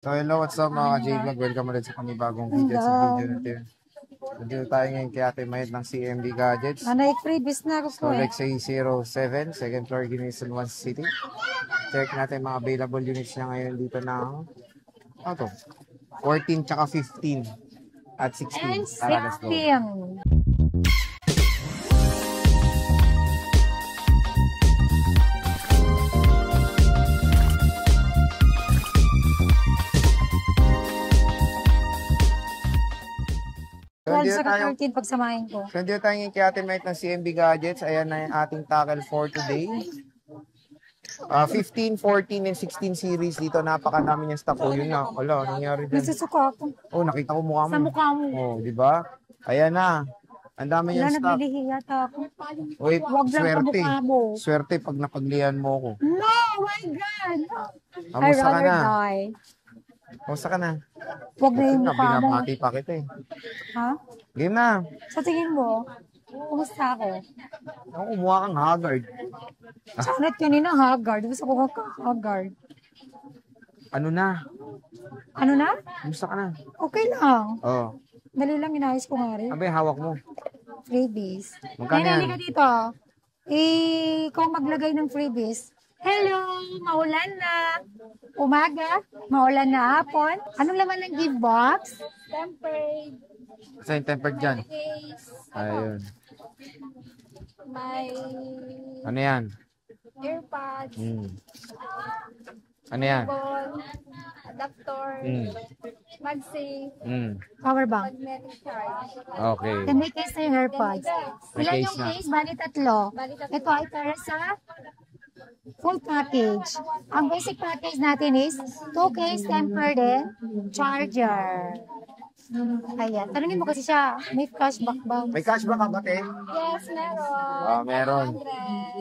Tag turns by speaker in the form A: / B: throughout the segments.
A: So hello, what's up mga ka-J-Vlog? Welcome ulit sa panibagong video sa video natin. Nandito tayo ngayon kay Ate Mayet ng CMB Gadgets.
B: Freebies na ako po
A: So Lexus 07, second floor Guinness in One City. Check natin mga available units niya ngayon dito ng 14 tsaka 15 at 16. Tara, let's go.
B: Sa 13 pagsamahin ko.
A: So, nandito tayo ngayon kay Ate Mayet ng CMB Gadgets. Ayan na yung ating tackle for today. 15, 14, and 16 series dito. Napakadami niyang stock. Oh, yun nga. Wala, nangyari dyan.
B: Nagsusuka ako.
A: Oh, nakita ko mukha mo.
B: Sa mukha mo.
A: Oh, di ba? Ayan na. Ang dami niyang stock.
B: Wala, naglilihi yata ako.
A: Wait,
B: wag lang
A: swerte.
B: sa mo.
A: Swerte pag napaglihan mo ako.
B: No, my God!
A: Kamusta
B: I rather
A: ka na?
B: die.
A: Kamusta ka na?
B: Wag na yung mukha mo.
A: Binabati pa kita eh.
B: Ha?
A: Game na.
B: Sa tingin mo, kumusta ako?
A: Ako, kumuha kang haggard.
B: Sanat kanina haggard. Gusto ko haggard.
A: Ano na?
B: Ano na?
A: Kamusta ka na?
B: Okay lang.
A: Oh.
B: Dali lang, inayos ko nga rin.
A: Ano ba yung hawak mo?
B: Freebies.
A: Magkano yan?
B: Ka dito. Kung maglagay ng freebies. Hello! Maulan na. Umaga. Maulan na hapon. Anong laman ng gift box? Tempered.
A: Sa yung tempered dyan? Ayun.
B: May
A: Ano yan?
B: earpods.
A: Ano yan?
B: Adapter. MagSafe. Power bank. Magnetic charge.
A: Okay.
B: Then may case na yung AirPods. Ilan yung case? Bali tatlo. Ito ay para sa full package. Ang basic package natin is 2 case tempered and charger. Ayan. Tanungin mo kasi siya, may cashback ba?
A: May cashback ka ba, te?
B: Yes, meron.
A: Meron.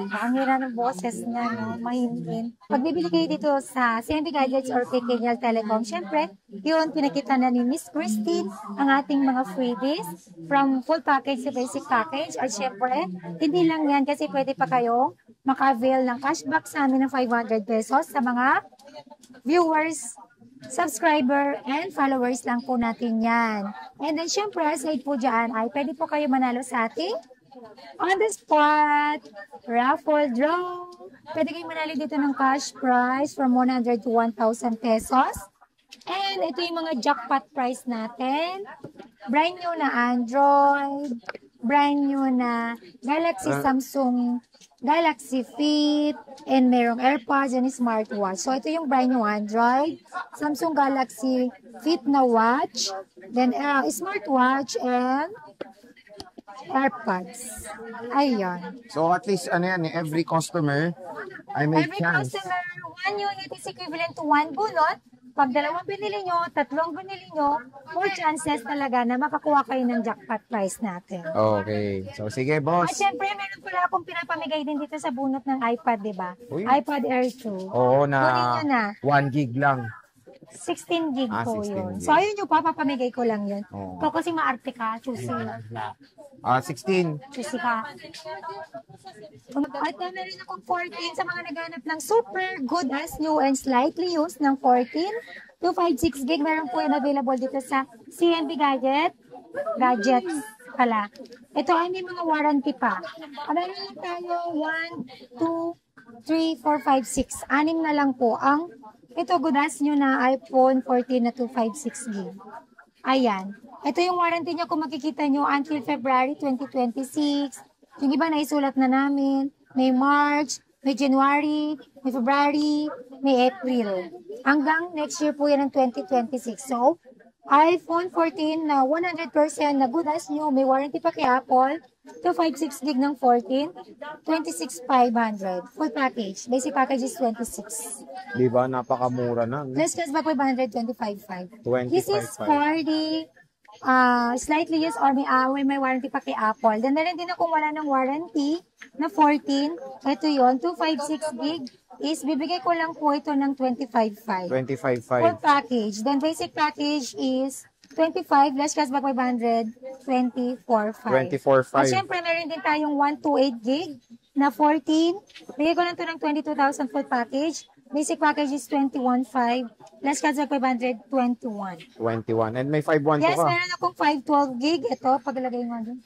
B: Ang hira ng boses niya, no? Mahimbin. Pag bibili kayo dito sa CMB Gadgets or kay Kenyal Telecom, syempre, yun, pinakita na ni Miss Christine ang ating mga freebies from full package to basic package. At syempre, hindi lang yan kasi pwede pa kayong maka-avail ng cashback sa amin ng 500 pesos sa mga viewers, subscriber, and followers lang po natin yan. And then, syempre, aside po dyan, ay pwede po kayo manalo sa ating on the spot raffle draw. Pwede kayo manalo dito ng cash prize from 100 to 1,000 pesos. And ito yung mga jackpot prize natin. Brand new na Android, brand new na Galaxy Samsung Galaxy Fit, and merong AirPods and smartwatch. So, ito yung brand new Android, Samsung Galaxy Fit na watch, then smartwatch, and AirPods. Ayun.
A: So, at least, ano yan, every customer ay may
B: Every
A: chance.
B: customer, 1 unit is equivalent to 1 bunot. Pag dalawang binili nyo, tatlong binili nyo, 4 chances talaga na makakuha kayo ng jackpot prize natin.
A: Okay. So, sige,
B: At
A: boss.
B: syempre, meron pala akong pinapamigay din dito sa bunot ng iPad, di ba?
A: Uy.
B: iPad Air 2.
A: Oo,
B: Kunin
A: na
B: nyo na.
A: 1 gig lang.
B: 16 gig po
A: 16
B: yun.
A: gig.
B: So, ayun yung papapamigay ko lang yun.
A: Oo.
B: Ikaw kasi maarte ka, choosy.
A: 16.
B: Choosy ka. At meron akong 14 sa mga naghanap ng super good as new and slightly used ng 14. 256 gig, meron po yun available dito sa CMB Gadgets pala. Ito ay may mga warranty pa. Meron lang tayo 1, 2, 3, 4, 5, 6. 6 na lang po ang ito good as new na iPhone 14 na 256 gig. Ayan. Ito yung warranty niya kung makikita nyo until February 2026. Yung iba na isulat na namin. May March, may January, may February, may April. Hanggang next year po yan ng 2026. So, iPhone 14 na 100% na good as new, may warranty pa kay Apple, 256 gig ng 14, 26,500. Full package. Basic package is 26.
A: Di ba? Napakamura na.
B: Plus cashback 525.5.
A: 25,500.
B: This is for the slightly used or may warranty pa kay Apple. Then meron din akong wala ng warranty na 14. Ito yon 256 gig is bibigay ko lang po ito ng 25,500.
A: 25,500.
B: Full package. Then basic package is 25, less cashback 500, 24,500.
A: 24,500.
B: At syempre, meron din tayong 128 gig na 14. Bigay ko lang ito ng 22,000 full package. Basic package is 21.5. Less cashback 521.
A: 21. And may 512
B: Yes,
A: ka.
B: meron akong 512 gig. Ito, paglagay mo dun.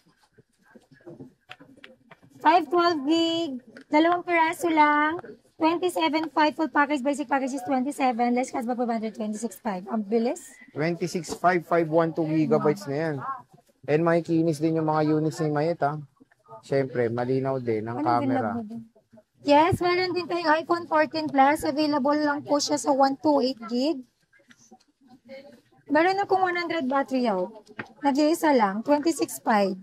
B: 512 gig. Dalawang piraso lang. 27.5 full package. Basic package is 27. Less cashback 526.5. Ang bilis.
A: 26,5512 gigabytes na yan. And makikinis din yung mga units ni Mayet, ha. Siyempre, malinaw din ang
B: Anong
A: camera.
B: binlog mo dun? Yes, meron din tayong iPhone 14 Plus. Available lang po siya sa 128 gig. Meron akong 100 battery health. Nag-iisa lang, 26.5.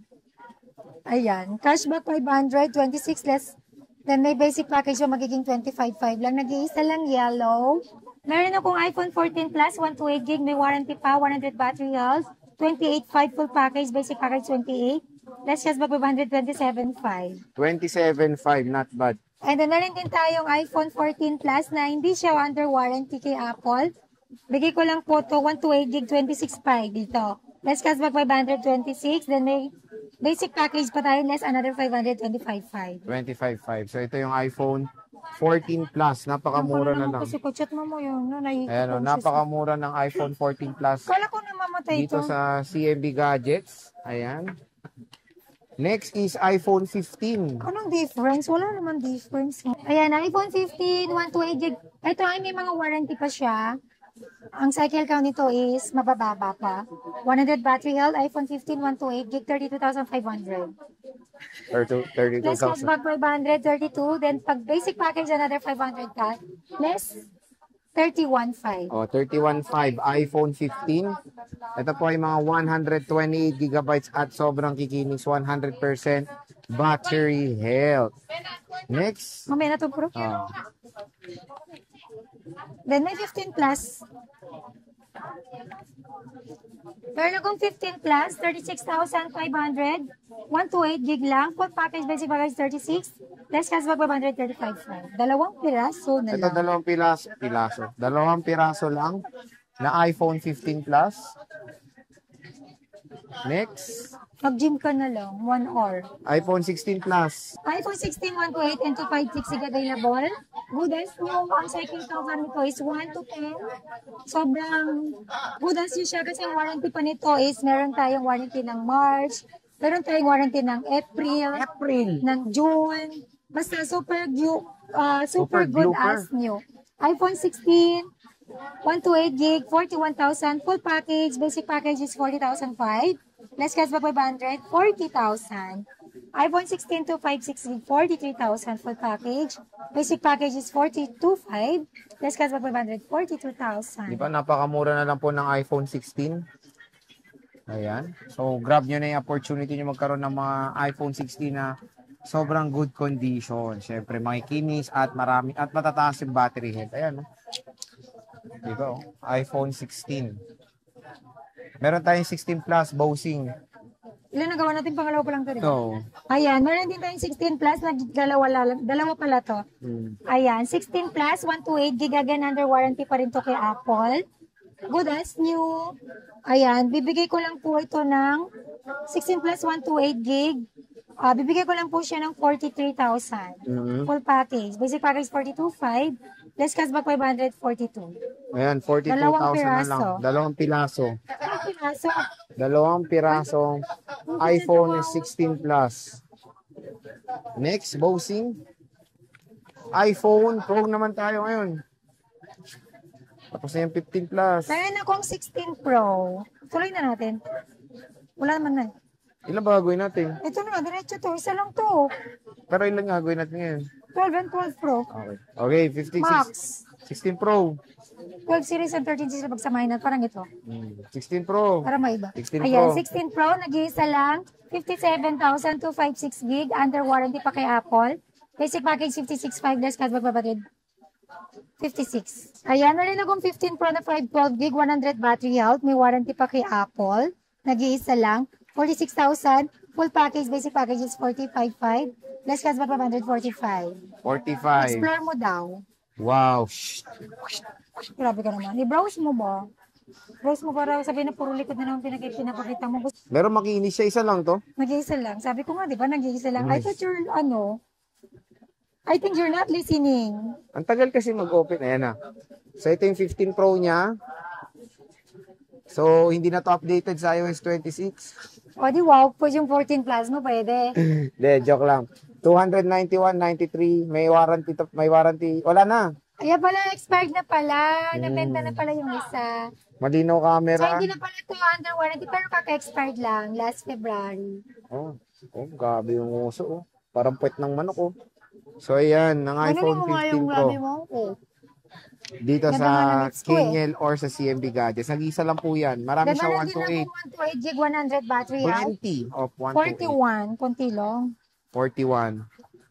B: Ayan, cashback 500, 26 less. Then may basic package yung magiging 25.5 lang. Nag-iisa lang yellow. Meron akong iPhone 14 Plus, 128 gig. May warranty pa, 100 battery health. 28.5 full package, basic package 28. Less cashback 527.5.
A: 27,500, not bad.
B: And then, meron din tayong iPhone 14 Plus na hindi siya under warranty kay Apple. Bigay ko lang po to 128 gig 26.5 dito. Less cashback 526. Then may basic package pa tayo, less another 525.5.
A: 25,500. So, ito yung iPhone 14 Plus. Napakamura na lang.
B: Kasi chat mo yun. No,
A: Ayan, napakamura ng iPhone 14 Plus.
B: Kala ko na mamatay
A: Dito
B: ito.
A: sa CMB Gadgets. Ayan. Next is iPhone 15.
B: Anong difference? Wala naman difference. Ayan, iPhone 15, 128 gig. Ito ay may mga warranty pa siya. Ang cycle count nito is mabababa pa. 100 battery health, iPhone 15, 128 gig, 32,500.
A: 32,000.
B: Plus cashback 532. Then pag basic package, another 500 ka. Less 31,500.
A: Oh, 31.5 iPhone 15. Ito po ay mga 128 gigabytes at sobrang kikinis, 100% battery health. Next.
B: Mamaya na to, bro.
A: Oh,
B: Then may 15 plus. Meron akong 15 plus, 36,500. 128 gig lang. Full package, basic package 36. Less cashback 535. Dalawang piraso na
A: ito
B: lang.
A: dalawang piraso lang na iPhone 15 Plus. Next,
B: Mag-gym ka na lang, 1 hour.
A: iPhone 16 Plus.
B: iPhone 16, 128 and 256 gig available. Good as new. Ang cycle count nito is 1 to 10. Sobrang good as new siya kasi ang warranty pa nito is meron tayong warranty ng March, meron tayong warranty ng April. Ng June. Basta super
A: Super
B: good
A: duper.
B: as new. iPhone 16, 128 gig, 41,000. Full package, basic package is 40,005. Less cashback 500, 40,000. iPhone 16 to 56 gig, 43,000 full package. Basic package is 42,500. Less cashback 500, 42,000.
A: Di ba, napakamura na lang po ng iPhone 16. Ayan. So, grab nyo na yung opportunity nyo magkaroon ng mga iPhone 16 na sobrang good condition. Siyempre, makikinis at marami at matataas yung battery health. Ayan. Di ba? iPhone 16. Meron tayong 16 Plus Bowsing.
B: Ilan nagawa natin? Pangalawa pa lang ito, di ba?
A: So,
B: Ayan, meron din tayong 16 plus, dalawa pala to. Ayan, 16 plus, 128 gig, again, under warranty pa rin to kay Apple. Good as new. Ayan, bibigay ko lang po ito ng 16 plus, 128 gig. Bibigay ko lang po siya ng 43,000. Full package. Basic package 42,500. Less cashback 542.
A: ayan, 42,000
B: Dalawang
A: na lang.
B: piraso.
A: Dalawang piraso.
B: Piraso.
A: Dalawang pirasong iPhone 16 Plus. Next, Bowsing. iPhone Pro naman tayo ngayon. Tapos na yung 15 Plus.
B: Meron akong 16 Pro. Tuloy na natin. Wala naman na.
A: Ilan ba gagawin natin?
B: Ito na, diretso to. Isa lang to.
A: Pero ilan gagawin natin ngayon?
B: 12 and 12 Pro.
A: Okay. Okay, 15,
B: Max.
A: 16 Pro.
B: 12 series and 13 series na pagsamahin na. Parang ito.
A: 16 Pro.
B: Para maiba.
A: 16
B: Ayan,
A: Pro.
B: 16 Pro. Nag-iisa lang. 57,256 gig. Under warranty pa kay Apple. Basic package 56.5 less cashback babatid. 56. Ayan, na rin akong 15 Pro na 512 gig. 100 battery health. May warranty pa kay Apple. Nag-iisa lang. 46,000. Full package. Basic package is 45.5. Less cashback 145.
A: 45.
B: Explore mo daw.
A: Wow. Shh.
B: Grabe ka naman. I-browse mo ba? Browse mo para sabihin na puro likod na naman pinapakita mo.
A: Pero makinis siya, isa lang to.
B: Nag-iisa lang. Sabi ko nga, di ba, nag-iisa lang. I
A: Nice.
B: thought you're, I think you're not listening.
A: Ang tagal kasi mag-open. Ayan na. So, ito yung 15 Pro niya. So, hindi na to updated sa iOS 26.
B: O di wow, pwede yung 14 Plus mo, pwede.
A: Hindi, joke lang. 291.93. May warranty. May warranty. Wala na.
B: Kaya pala, expired na pala. Nabenta na pala yung isa.
A: Malinaw
B: So,
A: camera.
B: hindi na pala ito under warranty, pero kaka-expired lang, last February.
A: Oh, gabi yung uso. Oh. Parang puwet ng manok. Oh. So, ayan. Ng iPhone 15 Pro.
B: mo? Oh.
A: Dito
B: Ganda
A: sa
B: nga ng mix ko,
A: Kingel or sa CMB Gadgets. Nag-isa lang po yan. Marami siya
B: Ganda din
A: 128.
B: 128 gig, 100 battery health.
A: 20 of 128.
B: 41, konti lang.
A: 41.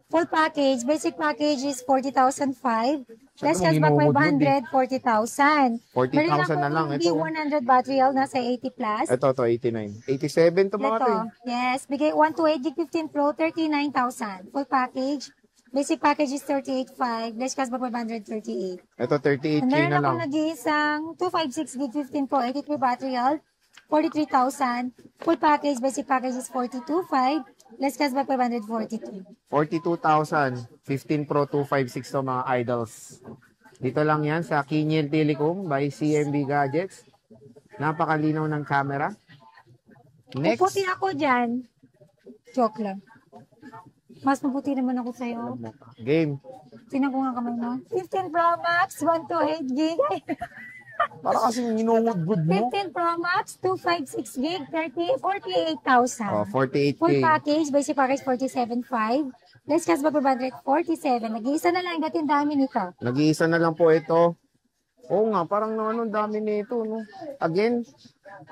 B: Full package, basic package is 40,005. Less
A: Saan mo
B: cashback
A: hinumod-mud
B: 500, 40,000.
A: 40,000 na lang. Ito.
B: B100 battery health, nasa 80 plus.
A: Ito, 89. 87 to mga to.
B: Ito, yes, bigay 128 gig 15 Pro, 39,000. Full package, basic package is 38,500. Less cashback 538.
A: Ito, 38K
B: Meron
A: na lang.
B: akong nag-iisang 256 gig 15 Pro, 83 battery health, 43,000. Full package, basic package is 42,500. Less cashback 542.
A: 42,000. 15 Pro 256 to mga idols. Dito lang yan sa Kingel Telecom by CMB Gadgets. Napakalinaw ng camera. Next.
B: Puputi ako dyan. Joke lang. Mas mabuti naman ako sa'yo.
A: Game.
B: Tingnan ko nga kamay mo. 15 Pro Max, 128 gig.
A: Para kasing ninungod-good mo.
B: 15 Pro Max, 256 gig, 48,000.
A: Oh, 48K.
B: Full package, basic package 47,500. Less cashback 547. Nag-iisa na lang, dating dami nito.
A: Nag-iisa na lang po ito. Oo nga, parang ano, dami nito, no? Again,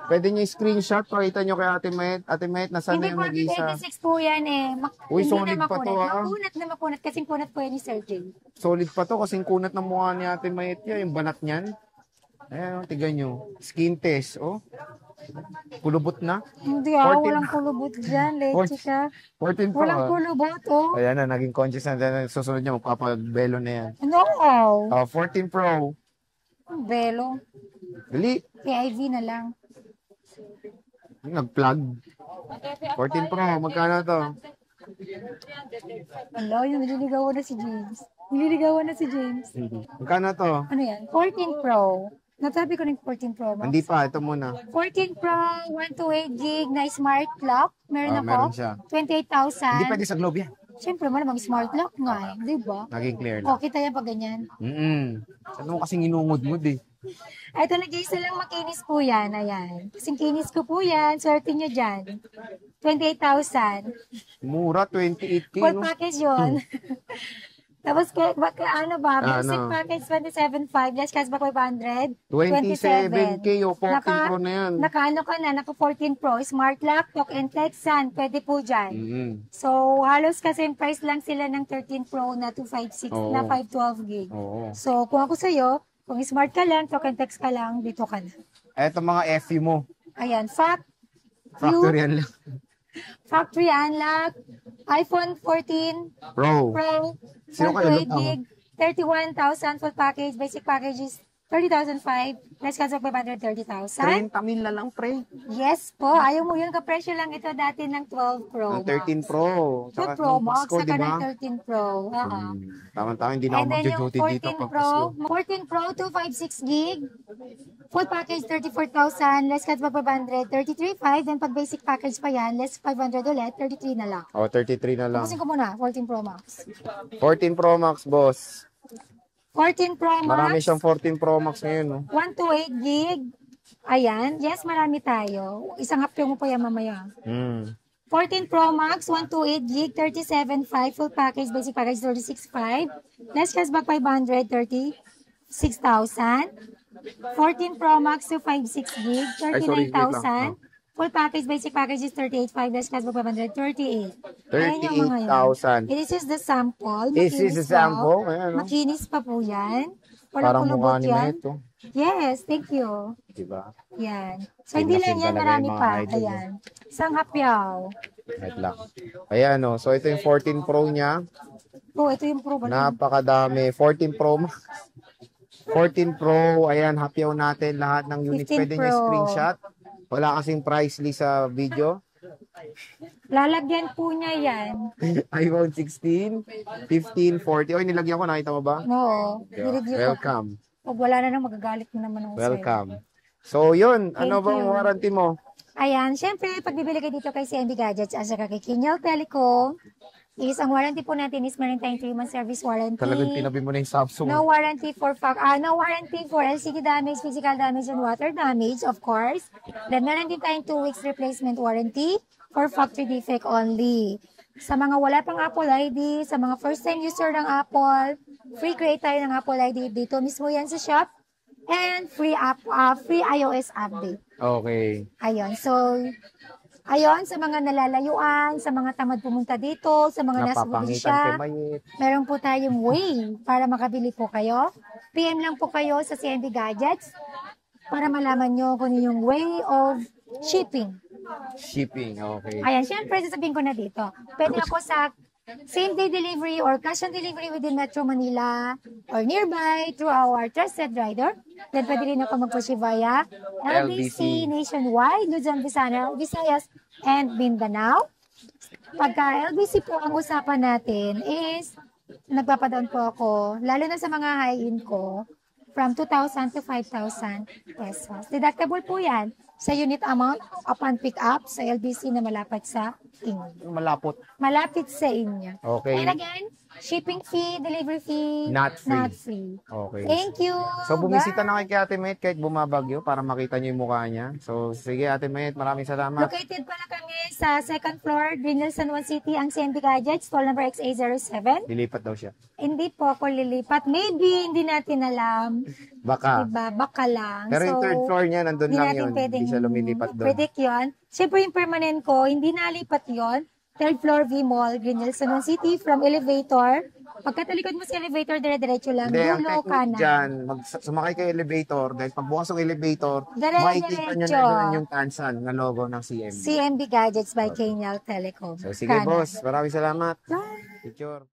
A: pwede nyo screenshot, pakita nyo kay Ate Mayet. Ate Mayet, nasaan na
B: Hindi
A: yung nag-iisa?
B: 46 po yan eh.
A: Uy,
B: Hindi
A: solid
B: na
A: pa to,
B: makunat.
A: ah.
B: Makunat na makunat kasing kunat po yan ni Sir Jay.
A: Solid pa to, kasing kunat ng mukha ni Ate Mayet yan, yung banat niyan. Ayan, tignan nyo. Skin test, oh. Kulubot na.
B: Hindi
A: 14
B: walang kulubot dyan. Leche ka.
A: 14 Pro.
B: Walang kulubot, oh.
A: Ayan na, naging conscious na. Susunod niya, magpapagbelo na yan.
B: Ano?
A: 14 Pro.
B: Velo.
A: Dali.
B: PIV na lang.
A: Nag-plug. 14 Pro, magkano to?
B: Hello, yung nililigawan na si James. Nililigawan na si James.
A: Magkano to?
B: Ano yan? 14 Pro. Natabi ko ng 14 Pro Max.
A: Hindi pa, ito muna.
B: 14 Pro, 128 gig na smart lock. Meron ako.
A: Meron siya.
B: 28,000.
A: Hindi pwede sa Globe yan.
B: Siyempre, malamang smart lock nga eh. Di ba?
A: Naging clear na.
B: O, kita yan pag ganyan.
A: Ano kasing inungod-ngod eh.
B: Ito, nag-iisa lang makinis po yan. Ayan. Kasing kinis ko po yan. Swerte nyo dyan. 28,000.
A: Mura, 28K.
B: Full
A: No?
B: package yun. Tapos, ano ba? Basic
A: Ano?
B: package 27,500. Less cashback 500.
A: 27K o 14 Pro na yan.
B: Naka-ano ka na? Naka 14 Pro. Smart lock, talk and text, sun. Pwede po dyan. So, halos kasi price lang sila ng 13 Pro na 256
A: Oo.
B: na 512 gig.
A: Oo.
B: So, kung ako sa'yo, kung smart ka lang, talk and text ka lang, dito ka na.
A: Eto mga FU mo.
B: Ayan,
A: Factory yan lang.
B: factory unlock, iPhone 14
A: Bro.
B: Pro,
A: Sino kayo?
B: 128 gig, 31,000 full package, basic package is 30,500, less cash of 530,000.
A: 30 mil na lang, pre.
B: Yes po, ayaw mo yun, kapresyo lang ito dati ng 12 Pro.
A: Ng 13 Pro.
B: 12 Pro Max,
A: Pasko,
B: saka
A: di ba?
B: ng 13 Pro.
A: Tama-tama, hindi na ako
B: And then yung
A: mag-duty dito
B: 14
A: pag
B: Pro,
A: Pasko.
B: 14 Pro, 256 gig, full package 34,000, less cash of 500, 33,500, then pag basic package pa yan, less 500 ulit, 33 na lang.
A: Oh, 33 na lang.
B: Tapusin ko muna, 14 Pro Max.
A: 14 Pro Max, boss.
B: 14 Pro Max.
A: Marami siyang 14 Pro Max ngayon, no?
B: 128 gig. Ayan. Yes, marami tayo. Isang hapyo mo pa yan mamaya. 14 Pro Max, 128 gig, 37.5. Full package, basic package, 36.5. Less cashback, 536,000. 14 Pro Max, 256 gig,
A: Ay, sorry, wait lang.
B: 39,000. Full package, basic package is 38.5. Less cashback, 538. Ayan yung mga yan.
A: 38,000.
B: This is the sample.
A: This is
B: Makinis
A: the sample.
B: pa.
A: Ayan, no?
B: Makinis pa po yan. Walang
A: Parang
B: kulubot
A: mukha ni
B: yan.
A: Neto.
B: Yes, thank you.
A: Diba?
B: Yan. So,
A: King
B: hindi
A: na
B: lang
A: king
B: yan,
A: talaga
B: marami
A: yung mga
B: pa.
A: idol,
B: Ayan. Isang hapyaw.
A: Wait lang. Ayan, no? So, ito yung 14 Pro niya.
B: Oh, ito yung pro.
A: Napakadami. 14 Pro Max. 14 Pro. Ayan, hapyaw natin lahat ng units.
B: 15
A: Pwede nyo
B: Pro.
A: screenshot. Wala kasing price list sa video.
B: Lalagyan po niya yan.
A: iPhone 16, 15, 40. Oy, nilagyan ko. Nakita mo ba?
B: Oo. I-review ko.
A: Welcome.
B: Pag wala na nang magagalit mo naman ako sa'yo.
A: Welcome. So, yun. Ano
B: Thank
A: bang
B: you.
A: warranty mo?
B: Ayan, syempre, pag bibili kayo dito kay CMB Gadgets at saka kay Kinyal Telecom, is ang warranty po natin is meron tayong 3-month service warranty.
A: Talagang tinabi mo na yung Samsung.
B: No warranty for LCD damage, physical damage, and water damage, of course. Then, meron din tayong 2 weeks replacement warranty for factory defect only. Sa mga wala pang Apple ID, sa mga first time user ng Apple, free create tayo ng Apple ID dito mismo yan sa shop. And free iOS update.
A: Okay.
B: Ayun. So, ayun, sa mga nalalayuan, sa mga tamad pumunta dito, sa mga nasa
A: Napapangitan
B: probinsya,
A: kay Mayit.
B: meron po tayong way para makabili po kayo. PM lang po kayo sa CNB Gadgets para malaman nyo kung ano yung way of shipping.
A: Shipping. Okay.
B: Ayan, syempre, sasabihin ko na dito. Pwede ako sa same-day delivery or cash on delivery within Metro Manila or nearby through our trusted rider. Then pwede rin ako mag-push via LBC nationwide, Luzon, Visayas, and Mindanao. Pagka LBC po ang usapan natin is nagpapadown po ako, lalo na sa mga high-end ko, from 2,000 to 5,000 pesos. Deductible po yan sa unit amount upon pick up sa LBC na malapit sa inyo.
A: Malapot.
B: Malapit sa inyo.
A: Okay.
B: And again, shipping fee, delivery fee,
A: Not free.
B: not free.
A: Okay.
B: Thank you.
A: So, bumisita
B: Bye.
A: na kay Ate Mayet kahit bumabagyo para makita niyo yung mukha niya. So, sige Ate Mayet, maraming salamat.
B: Located pala kami sa second floor, Greenhill, San Juan City, ang CNB Gadgets, stall number XA07.
A: Dilipat daw siya.
B: Hindi po ako lilipat. Maybe, hindi natin alam.
A: Baka.
B: Diba? Baka lang.
A: Pero yung third floor niya, nandun
B: hindi
A: lang
B: natin
A: yun.
B: pwedeng
A: Hindi siya lumilipat doon.
B: predict yun. Siyempre yung permanent ko, hindi nalipat yun. Third floor V-Mall, Greenhill, San Juan City, from elevator. Pagkatalikod mo sa elevator, dire-diretso lang.
A: Hindi, ang
B: Dulo ka
A: technique
B: na.
A: dyan, sumakay kayo elevator, dahil pagbukas ng elevator, makikita nyo na
B: Dire-diretso.
A: doon yung tansan na logo ng CMB.
B: CMB Gadgets by Kenyal Telecom.
A: So, sige
B: Kanan.
A: boss, maraming salamat.
B: Bye.
A: Picture.